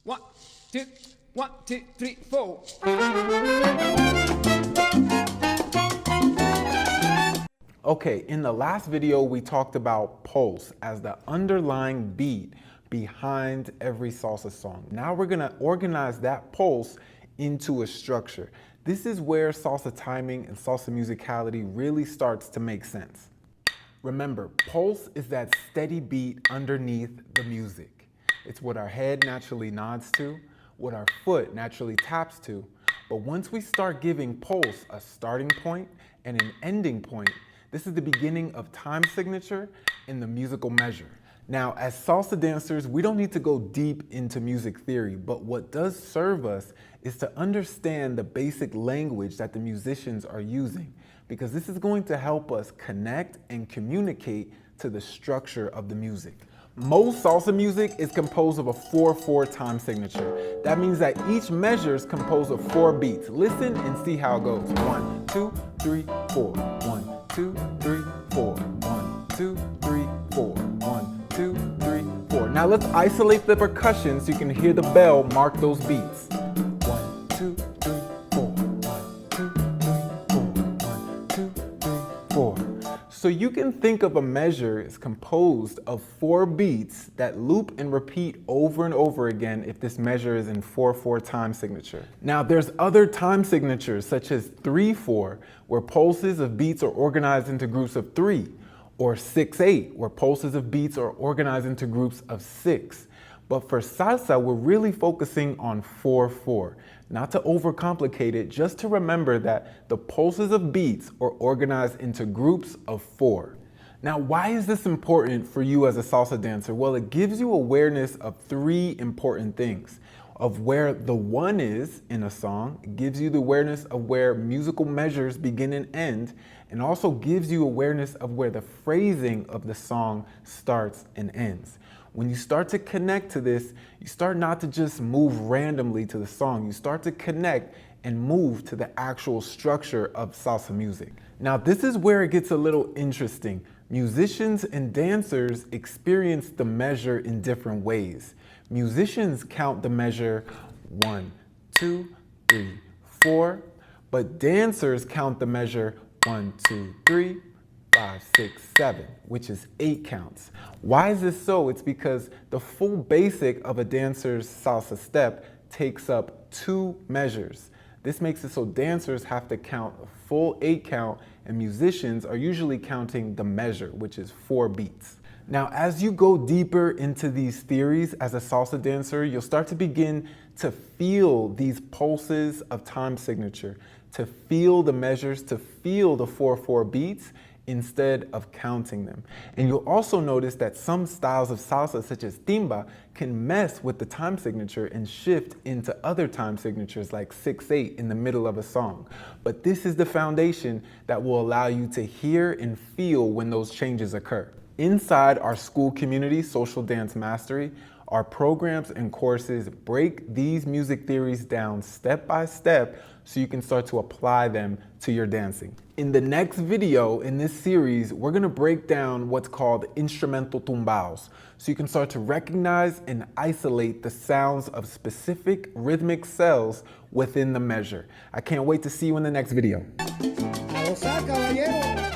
One, two, 1, 2, 3, 4. Okay, in the last video, we talked about pulse as the underlying beat behind every salsa song. Now we're gonna organize that pulse into a structure. This is where salsa timing and salsa musicality really starts to make sense. Remember, pulse is that steady beat underneath the music. It's what our head naturally nods to, what our foot naturally taps to. But once we start giving pulse a starting point and an ending point, this is the beginning of time signature in the musical measure. Now, as salsa dancers, we don't need to go deep into music theory, but what does serve us is to understand the basic language that the musicians are using, because this is going to help us connect and communicate to the structure of the music. Most salsa music is composed of a 4/4 time signature. That means that each measure is composed of 4 beats. Listen and see how it goes. 1, 2, 3, 4. 1, 2, 3, 4. 1, 2, 3, 4. 1, 2, 3, 4. Now let's isolate the percussion so you can hear the bell mark those beats. 1, 2, 3, 4. 1, 2, 3, 4. 1, 2, 3, 4. So you can think of a measure as composed of 4 beats that loop and repeat over and over again if this measure is in 4/4 time signature. Now there's other time signatures such as 3/4, where pulses of beats are organized into groups of 3, or 6/8, where pulses of beats are organized into groups of 6. But for salsa, we're really focusing on 4/4. Not to overcomplicate it, just to remember that the pulses of beats are organized into groups of 4. Now, why is this important for you as a salsa dancer? Well, it gives you awareness of 3 important things. Of where the 1 is in a song, it gives you the awareness of where musical measures begin and end, and also gives you awareness of where the phrasing of the song starts and ends. When you start to connect to this, you start not to just move randomly to the song, you start to connect and move to the actual structure of salsa music. Now, this is where it gets a little interesting. Musicians and dancers experience the measure in different ways. Musicians count the measure 1, 2, 3, 4, but dancers count the measure 1, 2, 3, 5, 6, 7, which is 8 counts. Why is this so? It's because the full basic of a dancer's salsa step takes up 2 measures. This makes it so dancers have to count a full 8 count, and musicians are usually counting the measure, which is 4 beats. Now, as you go deeper into these theories as a salsa dancer, you'll start to begin to feel these pulses of time signature, to feel the measures, to feel the 4/4 beats, instead of counting them. And you'll also notice that some styles of salsa, such as timba, can mess with the time signature and shift into other time signatures like 6/8 in the middle of a song. But this is the foundation that will allow you to hear and feel when those changes occur. Inside our school community, Social Dance Mastery, our programs and courses break these music theories down step by step so you can start to apply them to your dancing. In the next video in this series, we're gonna break down what's called instrumental tumbaos, so you can start to recognize and isolate the sounds of specific rhythmic cells within the measure. I can't wait to see you in the next video. A gozar, caballero.